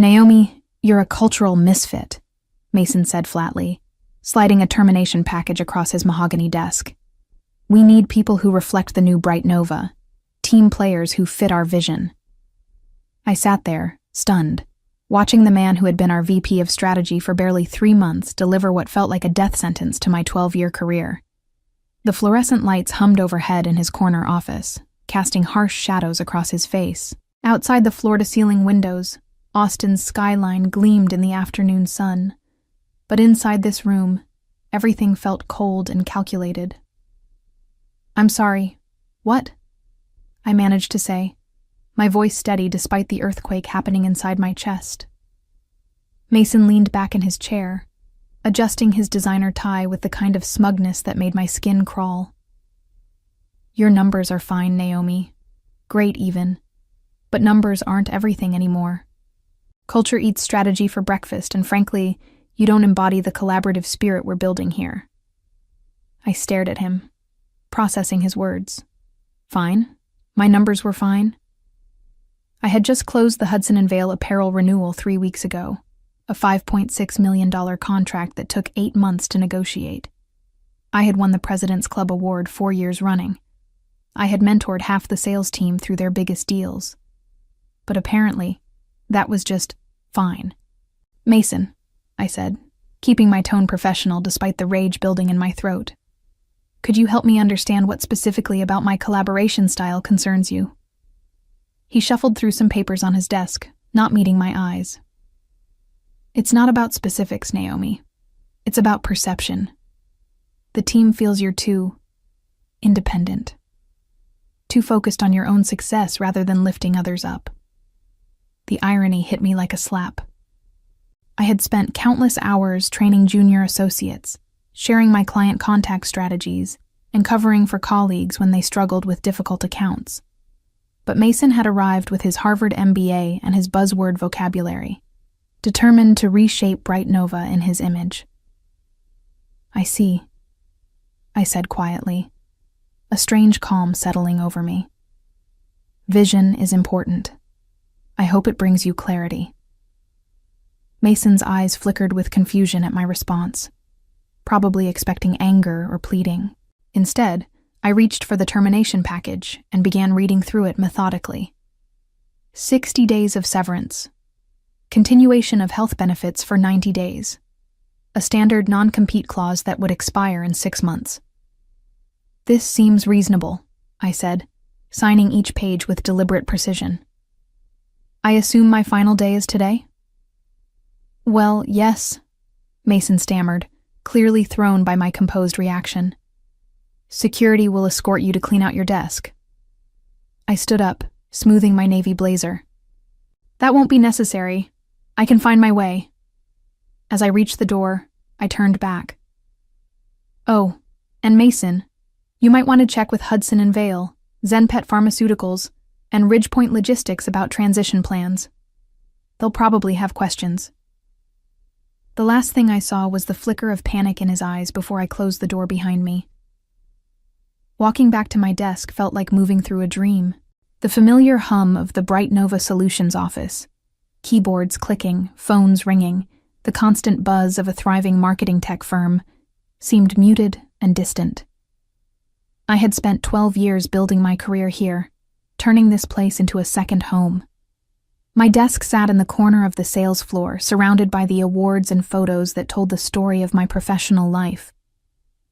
Naomi, you're a cultural misfit, Mason said flatly, sliding a termination package across his mahogany desk. We need people who reflect the new Bright Nova, team players who fit our vision. I sat there, stunned, watching the man who had been our VP of strategy for barely 3 months deliver what felt like a death sentence to my 12-year career. The fluorescent lights hummed overhead in his corner office, casting harsh shadows across his face. Outside the floor-to-ceiling windows, Austin's skyline gleamed in the afternoon sun. But inside this room, everything felt cold and calculated. "I'm sorry. What?" I managed to say, my voice steady despite the earthquake happening inside my chest. Mason leaned back in his chair, adjusting his designer tie with the kind of smugness that made my skin crawl. "Your numbers are fine, Naomi. Great, even. But numbers aren't everything anymore. Culture eats strategy for breakfast, and frankly, you don't embody the collaborative spirit we're building here." I stared at him, processing his words. Fine? My numbers were fine? I had just closed the Hudson & Vale apparel renewal 3 weeks ago, a $5.6 million contract that took 8 months to negotiate. I had won the President's Club Award 4 years running. I had mentored half the sales team through their biggest deals. But apparently, that was just fine. "Mason," I said, keeping my tone professional despite the rage building in my throat. "Could you help me understand what specifically about my collaboration style concerns you?" He shuffled through some papers on his desk, not meeting my eyes. "It's not about specifics, Naomi. It's about perception. The team feels you're too independent. Too focused on your own success rather than lifting others up." The irony hit me like a slap. I had spent countless hours training junior associates, sharing my client contact strategies, and covering for colleagues when they struggled with difficult accounts. But Mason had arrived with his Harvard MBA and his buzzword vocabulary, determined to reshape Bright Nova in his image. "I see," I said quietly, a strange calm settling over me. "Vision is important. I hope it brings you clarity." Mason's eyes flickered with confusion at my response, probably expecting anger or pleading. Instead, I reached for the termination package and began reading through it methodically. 60 days of severance. Continuation of health benefits for 90 days. A standard non-compete clause that would expire in 6 months. "This seems reasonable," I said, signing each page with deliberate precision. "I assume my final day is today?" "Well, yes," Mason stammered, clearly thrown by my composed reaction. "Security will escort you to clean out your desk." I stood up, smoothing my navy blazer. "That won't be necessary. I can find my way." As I reached the door, I turned back. "Oh, and Mason, you might want to check with Hudson & Vale, Zenpet Pharmaceuticals, and Ridgepoint Logistics about transition plans. They'll probably have questions." The last thing I saw was the flicker of panic in his eyes before I closed the door behind me. Walking back to my desk felt like moving through a dream. The familiar hum of the Bright Nova Solutions office, keyboards clicking, phones ringing, the constant buzz of a thriving marketing tech firm, seemed muted and distant. I had spent 12 years building my career here, turning this place into a second home. My desk sat in the corner of the sales floor, surrounded by the awards and photos that told the story of my professional life.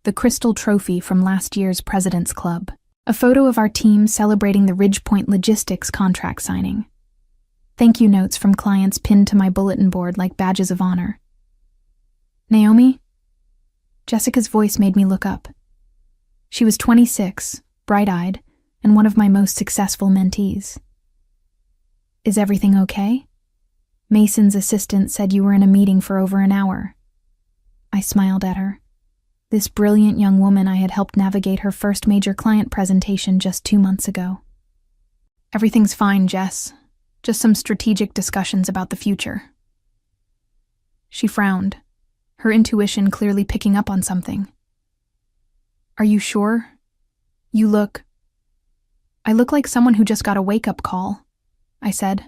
The crystal trophy from last year's President's Club, a photo of our team celebrating the Ridgepoint Logistics contract signing. Thank you notes from clients pinned to my bulletin board like badges of honor. "Naomi?" Jessica's voice made me look up. She was 26, bright-eyed, and one of my most successful mentees. "Is everything okay? Mason's assistant said you were in a meeting for over an hour." I smiled at her. This brilliant young woman I had helped navigate her first major client presentation just 2 months ago. "Everything's fine, Jess. Just some strategic discussions about the future." She frowned, her intuition clearly picking up on something. "Are you sure? You look..." "I look like someone who just got a wake-up call," I said.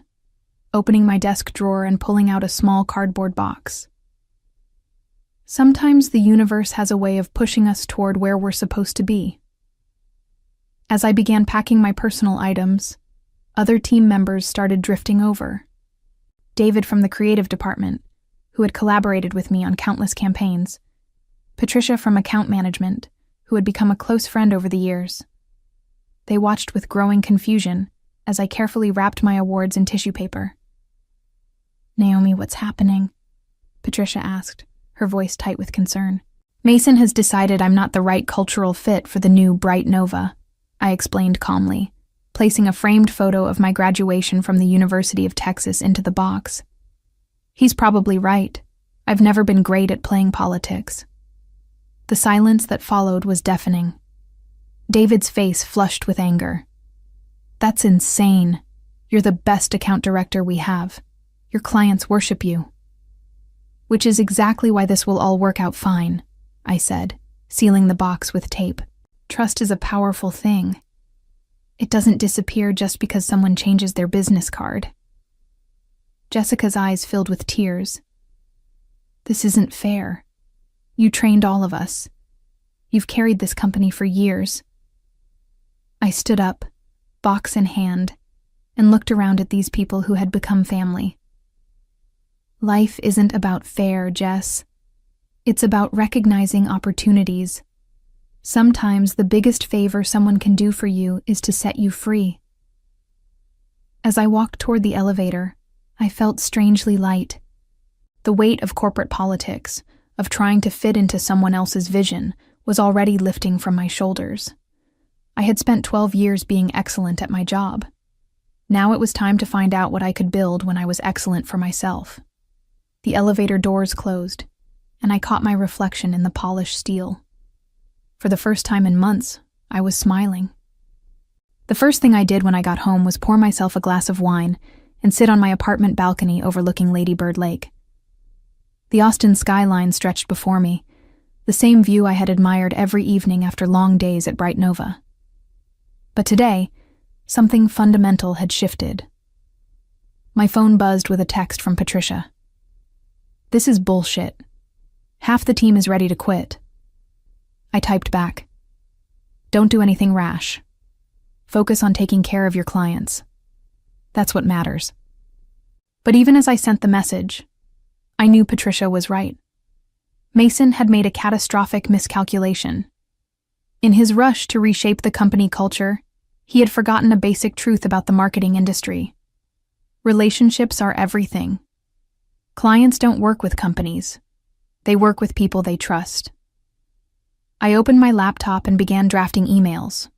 opening my desk drawer and pulling out a small cardboard box. Sometimes the universe has a way of pushing us toward where we're supposed to be. As I began packing my personal items, other team members started drifting over. David from the creative department, who had collaborated with me on countless campaigns. Patricia from account management, who had become a close friend over the years. They watched with growing confusion as I carefully wrapped my awards in tissue paper. "Naomi, what's happening?" Patricia asked, her voice tight with concern. "Mason has decided I'm not the right cultural fit for the new Bright Nova," I explained calmly, placing a framed photo of my graduation from the University of Texas into the box. "He's probably right. I've never been great at playing politics." The silence that followed was deafening. David's face flushed with anger. "That's insane. You're the best account director we have. Your clients worship you." "Which is exactly why this will all work out fine," I said, sealing the box with tape. "Trust is a powerful thing. It doesn't disappear just because someone changes their business card." Jessica's eyes filled with tears. "This isn't fair. You trained all of us. You've carried this company for years." I stood up, box in hand, and looked around at these people who had become family. Life isn't about fair, Jess. It's about recognizing opportunities. Sometimes the biggest favor someone can do for you is to set you free. As I walked toward the elevator, I felt strangely light. The weight of corporate politics, of trying to fit into someone else's vision, was already lifting from my shoulders. I had spent 12 years being excellent at my job. Now it was time to find out what I could build when I was excellent for myself. The elevator doors closed, and I caught my reflection in the polished steel. For the first time in months, I was smiling. The first thing I did when I got home was pour myself a glass of wine and sit on my apartment balcony overlooking Lady Bird Lake. The Austin skyline stretched before me, the same view I had admired every evening after long days at Bright Nova. But today, something fundamental had shifted. My phone buzzed with a text from Patricia. "This is bullshit. Half the team is ready to quit." I typed back, "Don't do anything rash. Focus on taking care of your clients. That's what matters." But even as I sent the message, I knew Patricia was right. Mason had made a catastrophic miscalculation. In his rush to reshape the company culture, he had forgotten a basic truth about the marketing industry. Relationships are everything. Clients don't work with companies. They work with people they trust. I opened my laptop and began drafting emails.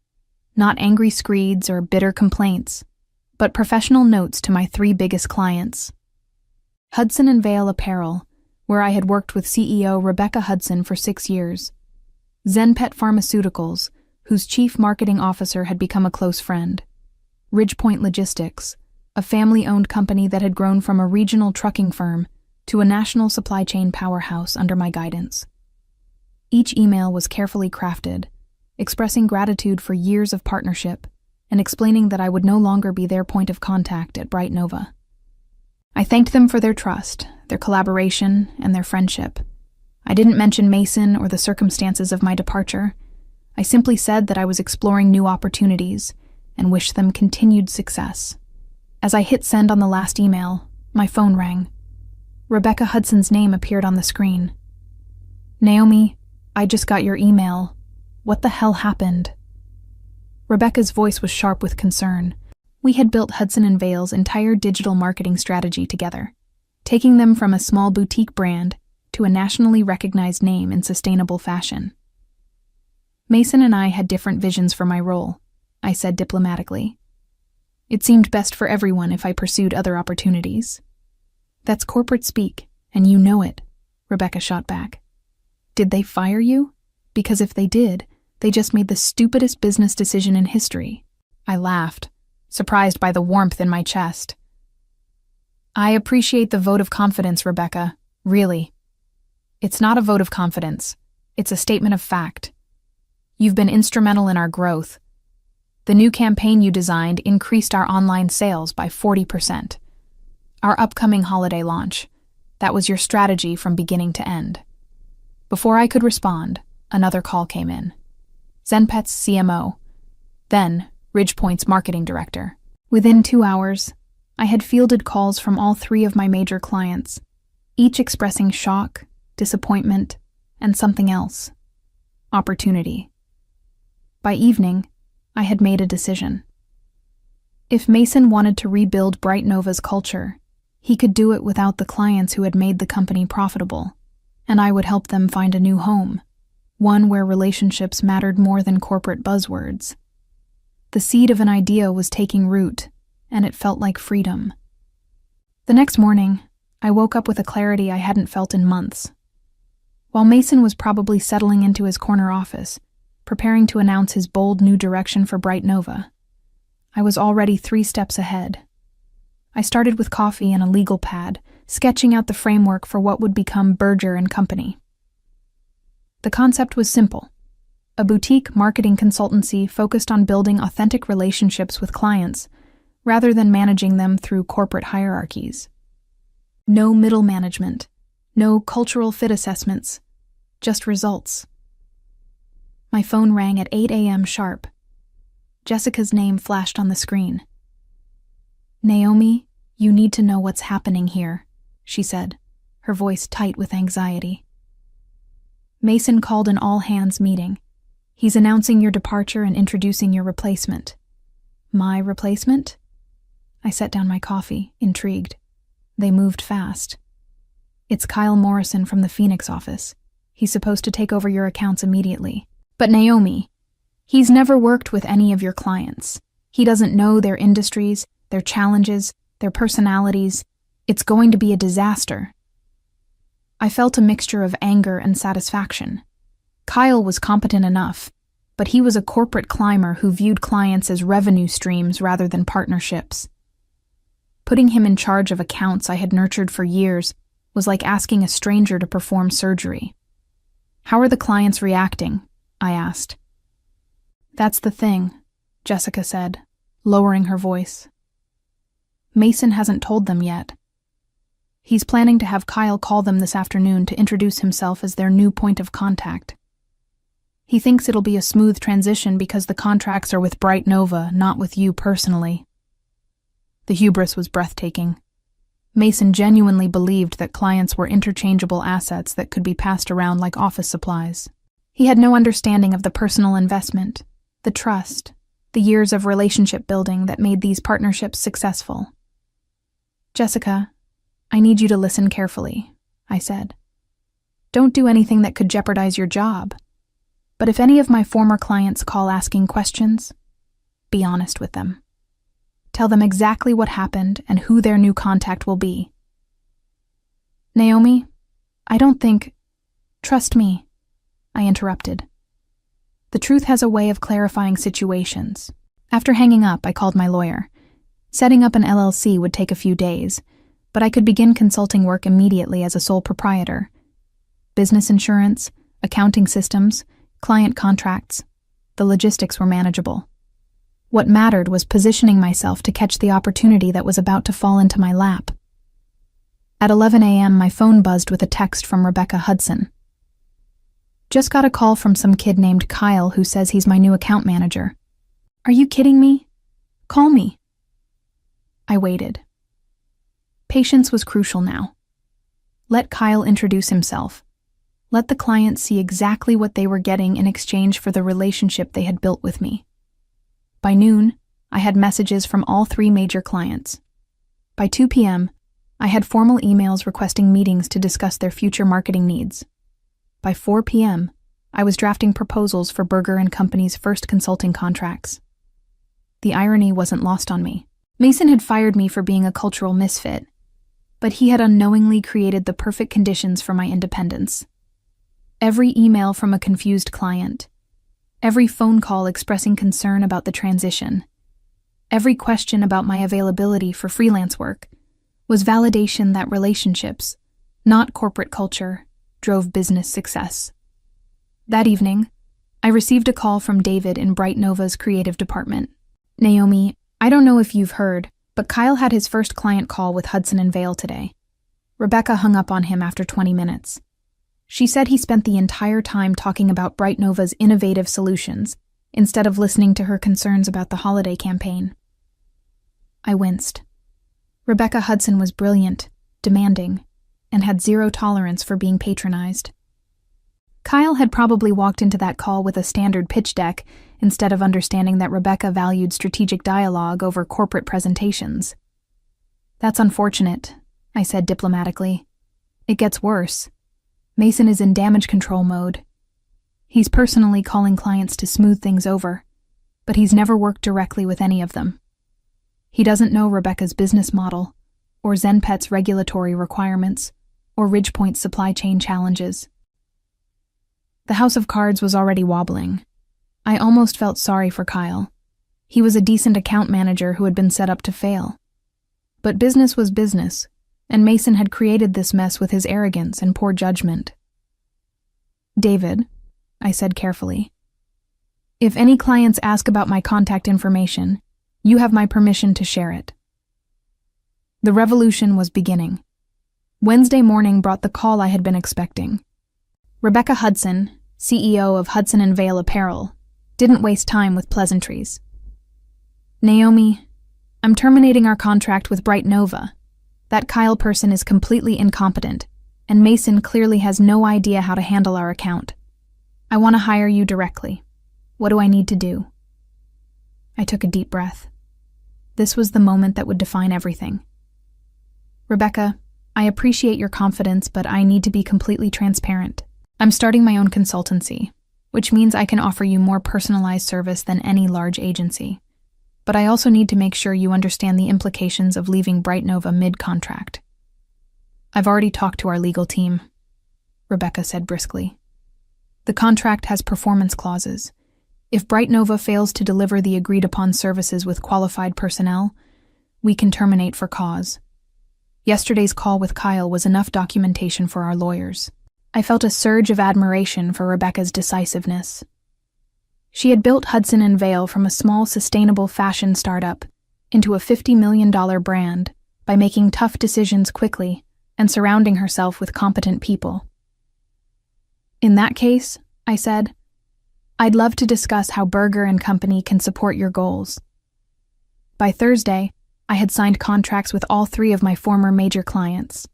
Not angry screeds or bitter complaints, but professional notes to my 3 biggest clients. Hudson & Vale Apparel, where I had worked with CEO Rebecca Hudson for 6 years. Zenpet Pharmaceuticals, whose chief marketing officer had become a close friend. Ridgepoint Logistics, a family-owned company that had grown from a regional trucking firm to a national supply chain powerhouse under my guidance. Each email was carefully crafted, expressing gratitude for years of partnership and explaining that I would no longer be their point of contact at Bright Nova. I thanked them for their trust, their collaboration, and their friendship. I didn't mention Mason or the circumstances of my departure. I simply said that I was exploring new opportunities and wished them continued success. As I hit send on the last email, my phone rang. Rebecca Hudson's name appeared on the screen. "Naomi, I just got your email. What the hell happened?" Rebecca's voice was sharp with concern. We had built Hudson & Vale's entire digital marketing strategy together, taking them from a small boutique brand to a nationally recognized name in sustainable fashion. "Mason and I had different visions for my role," I said diplomatically. "It seemed best for everyone if I pursued other opportunities." "That's corporate speak, and you know it," Rebecca shot back. "Did they fire you? Because if they did, they just made the stupidest business decision in history." I laughed, surprised by the warmth in my chest. "I appreciate the vote of confidence, Rebecca, really. It's not a vote of confidence. It's a statement of fact. You've been instrumental in our growth. The new campaign you designed increased our online sales by 40%. Our upcoming holiday launch. That was your strategy from beginning to end. Before I could respond, another call came in. Zenpet's CMO, then Ridgepoint's marketing director. Within 2 hours, I had fielded calls from all 3 of my major clients, each expressing shock, disappointment, and something else. Opportunity. By evening, I had made a decision. If Mason wanted to rebuild Bright Nova's culture, he could do it without the clients who had made the company profitable, and I would help them find a new home, one where relationships mattered more than corporate buzzwords. The seed of an idea was taking root, and it felt like freedom. The next morning, I woke up with a clarity I hadn't felt in months. While Mason was probably settling into his corner office, preparing to announce his bold new direction for Bright Nova, I was already 3 steps ahead. I started with coffee and a legal pad, sketching out the framework for what would become Berger & Company. The concept was simple: a boutique marketing consultancy focused on building authentic relationships with clients, rather than managing them through corporate hierarchies. No middle management, no cultural fit assessments, just results. My phone rang at 8 a.m. sharp. Jessica's name flashed on the screen. "Naomi, you need to know what's happening here," she said, her voice tight with anxiety. "Mason called an all-hands meeting. He's announcing your departure and introducing your replacement." "My replacement?" I set down my coffee, intrigued. They moved fast. "It's Kyle Morrison from the Phoenix office. He's supposed to take over your accounts immediately." "But Naomi, he's never worked with any of your clients. He doesn't know their industries, their challenges, their personalities. It's going to be a disaster." I felt a mixture of anger and satisfaction. Kyle was competent enough, but he was a corporate climber who viewed clients as revenue streams rather than partnerships. Putting him in charge of accounts I had nurtured for years was like asking a stranger to perform surgery. "How are the clients reacting?" I asked. "That's the thing," Jessica said, lowering her voice. "Mason hasn't told them yet. He's planning to have Kyle call them this afternoon to introduce himself as their new point of contact. He thinks it'll be a smooth transition because the contracts are with Bright Nova, not with you personally." The hubris was breathtaking. Mason genuinely believed that clients were interchangeable assets that could be passed around like office supplies. He had no understanding of the personal investment, the trust, the years of relationship building that made these partnerships successful. "Jessica, I need you to listen carefully," I said. "Don't do anything that could jeopardize your job. But if any of my former clients call asking questions, be honest with them. Tell them exactly what happened and who their new contact will be." "Naomi, I don't think—" "Trust me," I interrupted. "The truth has a way of clarifying situations." After hanging up, I called my lawyer. Setting up an LLC would take a few days, but I could begin consulting work immediately as a sole proprietor. Business insurance, accounting systems, client contracts, the logistics were manageable. What mattered was positioning myself to catch the opportunity that was about to fall into my lap. At 11 a.m., my phone buzzed with a text from Rebecca Hudson. "Just got a call from some kid named Kyle who says he's my new account manager." "Are you kidding me? Call me." I waited. Patience was crucial now. Let Kyle introduce himself. Let the client see exactly what they were getting in exchange for the relationship they had built with me. By noon, I had messages from all 3 major clients. By 2 p.m., I had formal emails requesting meetings to discuss their future marketing needs. By 4 p.m., I was drafting proposals for Berger & Company's first consulting contracts. The irony wasn't lost on me. Mason had fired me for being a cultural misfit, but he had unknowingly created the perfect conditions for my independence. Every email from a confused client, every phone call expressing concern about the transition, every question about my availability for freelance work was validation that relationships, not corporate culture, drove business success. That evening, I received a call from David in Bright Nova's creative department. "Naomi, I don't know if you've heard, But Kyle had his first client call with Hudson and Vale today. Rebecca hung up on him after 20 minutes. She said he spent the entire time talking about Bright Nova's innovative solutions, instead of listening to her concerns about the holiday campaign. I winced. Rebecca Hudson was brilliant, demanding, and had zero tolerance for being patronized. Kyle had probably walked into that call with a standard pitch deck instead of understanding that Rebecca valued strategic dialogue over corporate presentations. "That's unfortunate," I said diplomatically. "It gets worse. Mason is in damage control mode. He's personally calling clients to smooth things over, but he's never worked directly with any of them. He doesn't know Rebecca's business model, or ZenPet's regulatory requirements, or Ridgepoint's supply chain challenges." The house of cards was already wobbling. I almost felt sorry for Kyle. He was a decent account manager who had been set up to fail. But business was business, and Mason had created this mess with his arrogance and poor judgment. "David," I said carefully, "if any clients ask about my contact information, you have my permission to share it." The revolution was beginning. Wednesday morning brought the call I had been expecting. Rebecca Hudson, CEO of Hudson and Vale Apparel, didn't waste time with pleasantries. "Naomi, I'm terminating our contract with Bright Nova. That Kyle person is completely incompetent, and Mason clearly has no idea how to handle our account. I want to hire you directly. What do I need to do?" I took a deep breath. This was the moment that would define everything. "Rebecca, I appreciate your confidence, but I need to be completely transparent. I'm starting my own consultancy, which means I can offer you more personalized service than any large agency. But I also need to make sure you understand the implications of leaving Bright Nova mid-contract." "I've already talked to our legal team," Rebecca said briskly. "The contract has performance clauses. If Bright Nova fails to deliver the agreed-upon services with qualified personnel, we can terminate for cause. Yesterday's call with Kyle was enough documentation for our lawyers." I felt a surge of admiration for Rebecca's decisiveness. She had built Hudson and Vale from a small sustainable fashion startup into a $50 million brand by making tough decisions quickly and surrounding herself with competent people. "In that case," I said, "I'd love to discuss how Berger and Company can support your goals." By Thursday, I had signed contracts with all 3 of my former major clients.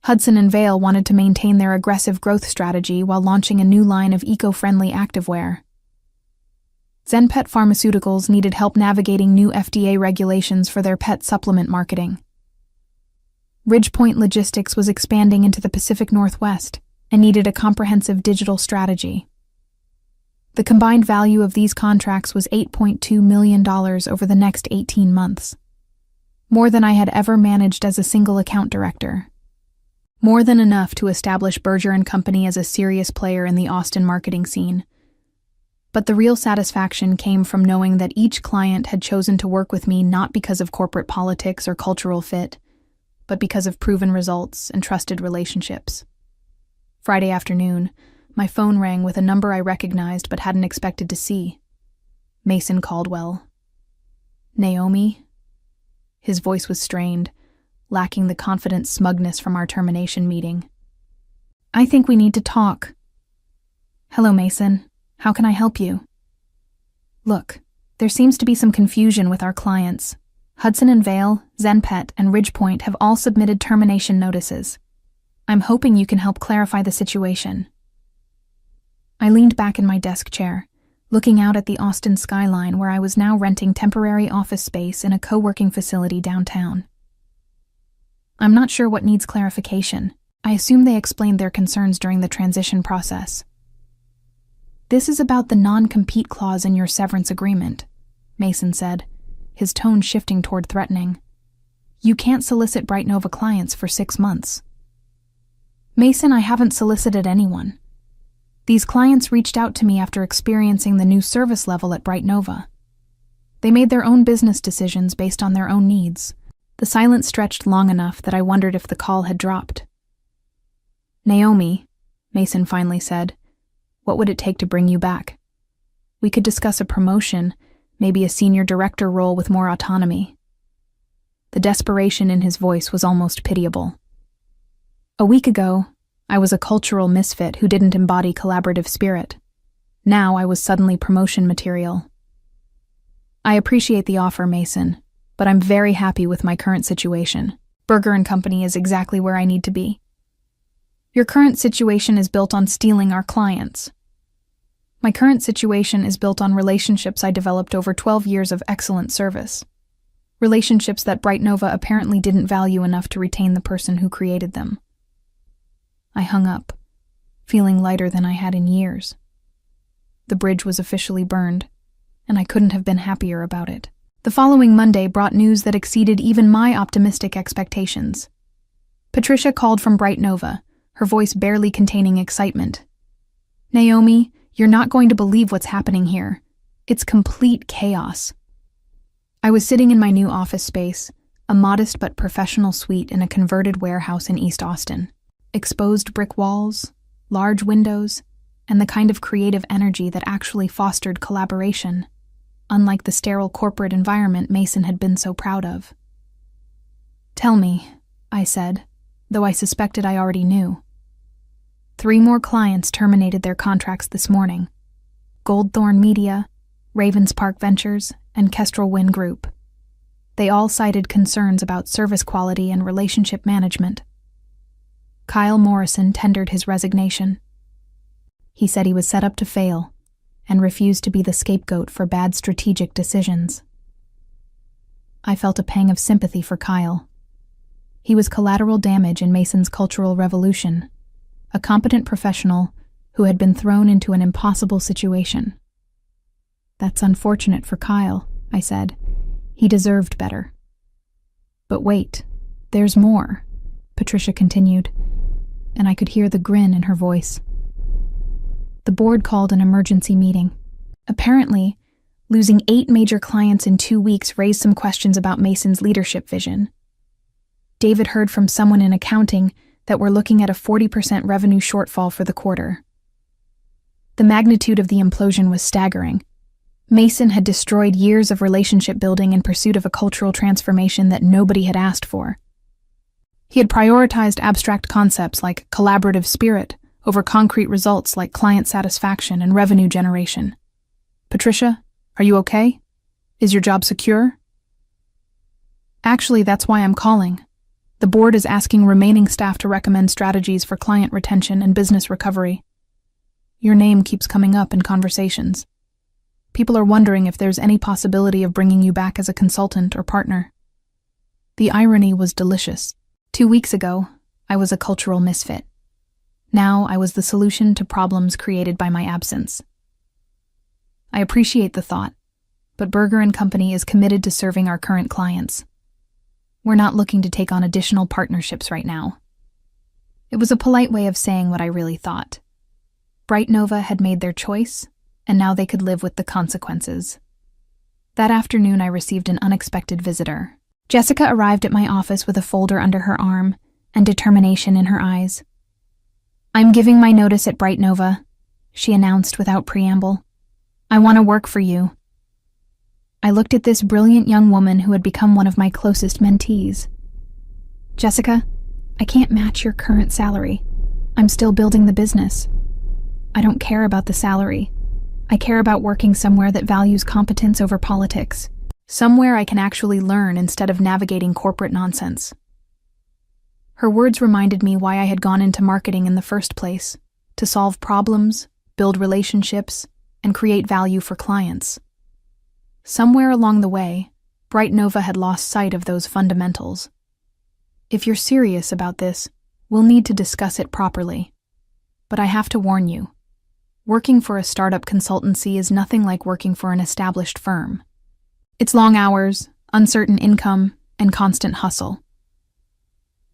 Hudson and Vale wanted to maintain their aggressive growth strategy while launching a new line of eco-friendly activewear. ZenPet Pharmaceuticals needed help navigating new FDA regulations for their pet supplement marketing. Ridgepoint Logistics was expanding into the Pacific Northwest and needed a comprehensive digital strategy. The combined value of these contracts was $8.2 million over the next 18 months. More than I had ever managed as a single account director. More than enough to establish Berger and Company as a serious player in the Austin marketing scene. But the real satisfaction came from knowing that each client had chosen to work with me not because of corporate politics or cultural fit, but because of proven results and trusted relationships. Friday afternoon, my phone rang with a number I recognized but hadn't expected to see. Mason Caldwell. "Naomi?" His voice was strained, lacking the confident smugness from our termination meeting. "I think we need to talk." "Hello, Mason. How can I help you?" "Look, there seems to be some confusion with our clients. Hudson and Vale, ZenPet, and Ridgepoint have all submitted termination notices. I'm hoping you can help clarify the situation." I leaned back in my desk chair, looking out at the Austin skyline where I was now renting temporary office space in a co-working facility downtown. "I'm not sure what needs clarification. I assume they explained their concerns during the transition process." "This is about the non-compete clause in your severance agreement," Mason said, his tone shifting toward threatening. "You can't solicit Bright Nova clients for 6 months." "Mason, I haven't solicited anyone. These clients reached out to me after experiencing the new service level at Bright Nova. They made their own business decisions based on their own needs." The silence stretched long enough that I wondered if the call had dropped. "Naomi," Mason finally said, "what would it take to bring you back? We could discuss a promotion, maybe a senior director role with more autonomy." The desperation in his voice was almost pitiable. A week ago, I was a cultural misfit who didn't embody collaborative spirit. Now I was suddenly promotion material. I appreciate the offer, Mason, but I'm very happy with my current situation. Burger & Company is exactly where I need to be. Your current situation is built on stealing our clients. My current situation is built on relationships I developed over 12 years of excellent service. Relationships that Bright Nova apparently didn't value enough to retain the person who created them. I hung up, feeling lighter than I had in years. The bridge was officially burned, and I couldn't have been happier about it. The following Monday brought news that exceeded even my optimistic expectations. Patricia called from Bright Nova, her voice barely containing excitement. Naomi, you're not going to believe what's happening here. It's complete chaos. I was sitting in my new office space, a modest but professional suite in a converted warehouse in East Austin. Exposed brick walls, large windows, and the kind of creative energy that actually fostered collaboration, unlike the sterile corporate environment Mason had been so proud of. Tell me, I said, though I suspected I already knew. 3 more clients terminated their contracts this morning. Goldthorn Media, Ravens Park Ventures, and Kestrel Wynn Group. They all cited concerns about service quality and relationship management. Kyle Morrison tendered his resignation. He said he was set up to fail and refused to be the scapegoat for bad strategic decisions. I felt a pang of sympathy for Kyle. He was collateral damage in Mason's cultural revolution, a competent professional who had been thrown into an impossible situation. That's unfortunate for Kyle, I said. He deserved better. But wait, there's more, Patricia continued, and I could hear the grin in her voice. The board called an emergency meeting. Apparently, losing 8 major clients in 2 weeks raised some questions about Mason's leadership vision. David heard from someone in accounting that we're looking at a 40% revenue shortfall for the quarter. The magnitude of the implosion was staggering. Mason had destroyed years of relationship building in pursuit of a cultural transformation that nobody had asked for. He had prioritized abstract concepts like collaborative spirit over concrete results like client satisfaction and revenue generation. Patricia, are you okay? Is your job secure? Actually, that's why I'm calling. The board is asking remaining staff to recommend strategies for client retention and business recovery. Your name keeps coming up in conversations. People are wondering if there's any possibility of bringing you back as a consultant or partner. The irony was delicious. 2 weeks ago, I was a cultural misfit. Now I was the solution to problems created by my absence. I appreciate the thought, but Burger & Company is committed to serving our current clients. We're not looking to take on additional partnerships right now. It was a polite way of saying what I really thought. Bright Nova had made their choice, and now they could live with the consequences. That afternoon I received an unexpected visitor. Jessica arrived at my office with a folder under her arm and determination in her eyes. I'm giving my notice at Bright Nova, she announced without preamble. I want to work for you. I looked at this brilliant young woman who had become one of my closest mentees. Jessica, I can't match your current salary. I'm still building the business. I don't care about the salary. I care about working somewhere that values competence over politics. Somewhere I can actually learn instead of navigating corporate nonsense. Her words reminded me why I had gone into marketing in the first place, to solve problems, build relationships, and create value for clients. Somewhere along the way, Bright Nova had lost sight of those fundamentals. If you're serious about this, we'll need to discuss it properly. But I have to warn you, working for a startup consultancy is nothing like working for an established firm. It's long hours, uncertain income, and constant hustle.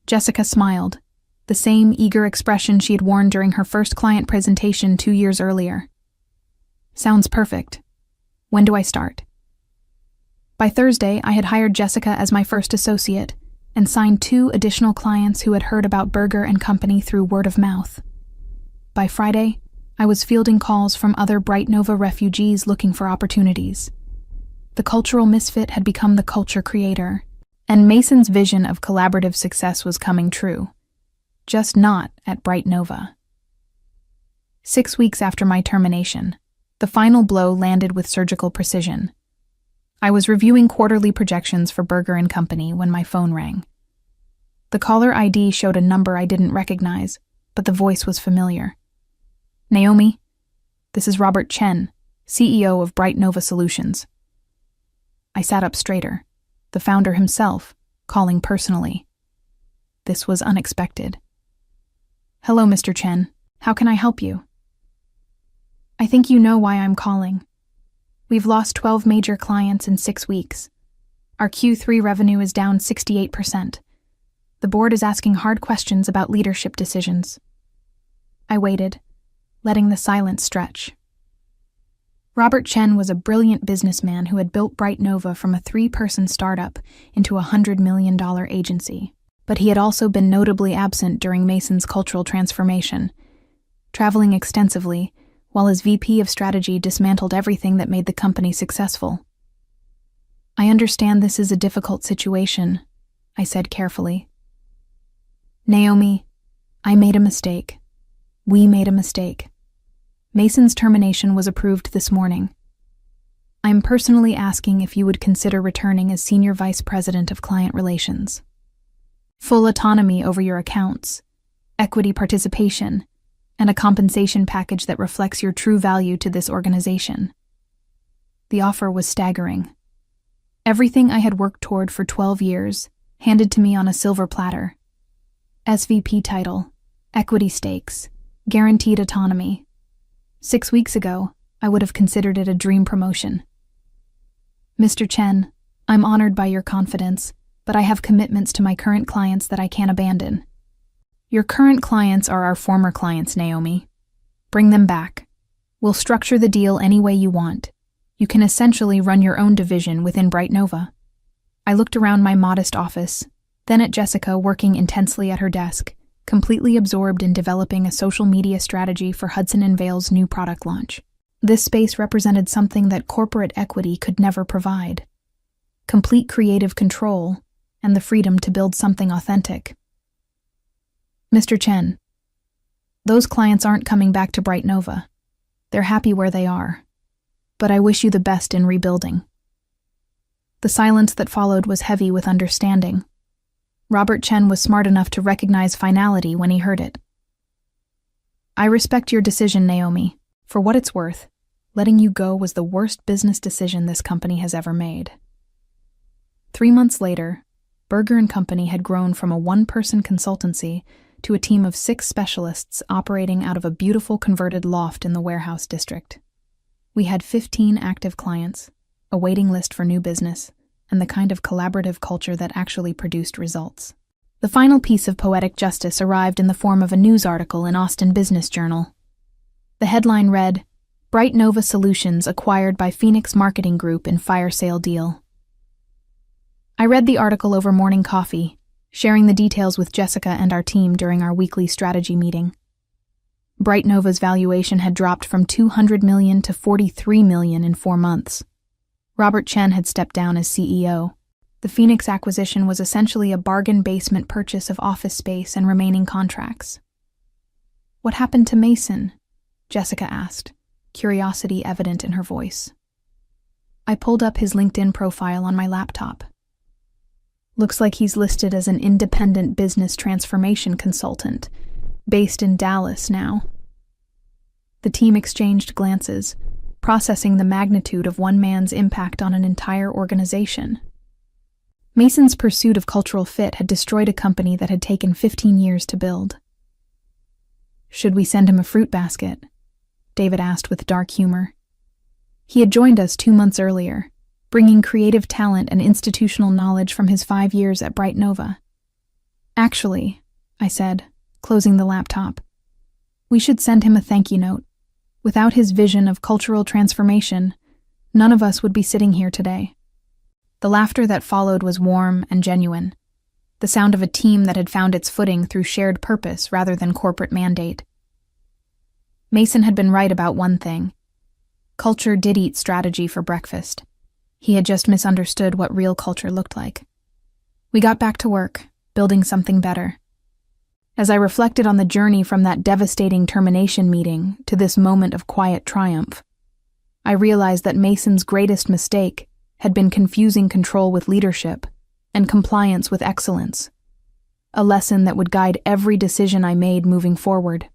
Jessica smiled, the same eager expression she had worn during her first client presentation 2 years earlier. Sounds perfect. When do I start? By Thursday, I had hired Jessica as my first associate and signed 2 additional clients who had heard about Burger & Company through word of mouth. By Friday, I was fielding calls from other Bright Nova refugees looking for opportunities. The cultural misfit had become the culture creator, And Mason's vision of collaborative success was coming true, just not at Bright Nova. 6 weeks after my termination, the final blow landed with surgical precision. I was reviewing quarterly projections for Berger & Company when my phone rang. The caller ID showed a number I didn't recognize, but the voice was familiar. Naomi, this is Robert Chen, CEO of Bright Nova Solutions. I sat up straighter, the founder himself, calling personally. This was unexpected. Hello, Mr. Chen. How can I help you? I think you know why I'm calling. We've lost 12 major clients in 6 weeks. Our Q3 revenue is down 68%. The board is asking hard questions about leadership decisions. I waited, letting the silence stretch. Robert Chen was a brilliant businessman who had built Bright Nova from a 3-person startup into a $100 million agency. But he had also been notably absent during Mason's cultural transformation, traveling extensively while his VP of strategy dismantled everything that made the company successful. I understand this is a difficult situation, I said carefully. Naomi, I made a mistake. We made a mistake. Mason's termination was approved this morning. I'm personally asking if you would consider returning as Senior Vice President of Client Relations. Full autonomy over your accounts, equity participation, and a compensation package that reflects your true value to this organization. The offer was staggering. Everything I had worked toward for 12 years, handed to me on a silver platter. SVP title, equity stakes, guaranteed autonomy. 6 weeks ago, I would have considered it a dream promotion. Mr. Chen, I'm honored by your confidence, but I have commitments to my current clients that I can't abandon. Your current clients are our former clients, Naomi. Bring them back. We'll structure the deal any way you want. You can essentially run your own division within Bright Nova. I looked around my modest office, then at Jessica working intensely at her desk, completely absorbed in developing a social media strategy for Hudson & Vale's new product launch. This space represented something that corporate equity could never provide. Complete creative control and the freedom to build something authentic. Mr. Chen, those clients aren't coming back to Bright Nova. They're happy where they are. But I wish you the best in rebuilding. The silence that followed was heavy with understanding. Robert Chen was smart enough to recognize finality when he heard it. I respect your decision, Naomi. For what it's worth, letting you go was the worst business decision this company has ever made. 3 months later, Berger & Company had grown from a 1-person consultancy to a team of 6 specialists operating out of a beautiful converted loft in the warehouse district. We had 15 active clients, a waiting list for new business, and the kind of collaborative culture that actually produced results. The final piece of poetic justice arrived in the form of a news article in Austin Business Journal. The headline read, Bright Nova Solutions acquired by Phoenix Marketing Group in fire sale deal. I read the article over morning coffee, sharing the details with Jessica and our team during our weekly strategy meeting. Bright Nova's valuation had dropped from $200 million to $43 million in 4 months. Robert Chen had stepped down as CEO. The Phoenix acquisition was essentially a bargain basement purchase of office space and remaining contracts. What happened to Mason? Jessica asked, curiosity evident in her voice. I pulled up his LinkedIn profile on my laptop. Looks like he's listed as an independent business transformation consultant, based in Dallas now. The team exchanged glances, processing the magnitude of one man's impact on an entire organization. Mason's pursuit of cultural fit had destroyed a company that had taken 15 years to build. Should we send him a fruit basket? David asked with dark humor. He had joined us 2 months earlier, bringing creative talent and institutional knowledge from his 5 years at Bright Nova. Actually, I said, closing the laptop, we should send him a thank you note. Without his vision of cultural transformation, none of us would be sitting here today. The laughter that followed was warm and genuine, the sound of a team that had found its footing through shared purpose rather than corporate mandate. Mason had been right about one thing. Culture did eat strategy for breakfast. He had just misunderstood what real culture looked like. We got back to work, building something better. As I reflected on the journey from that devastating termination meeting to this moment of quiet triumph, I realized that Mason's greatest mistake had been confusing control with leadership and compliance with excellence, a lesson that would guide every decision I made moving forward.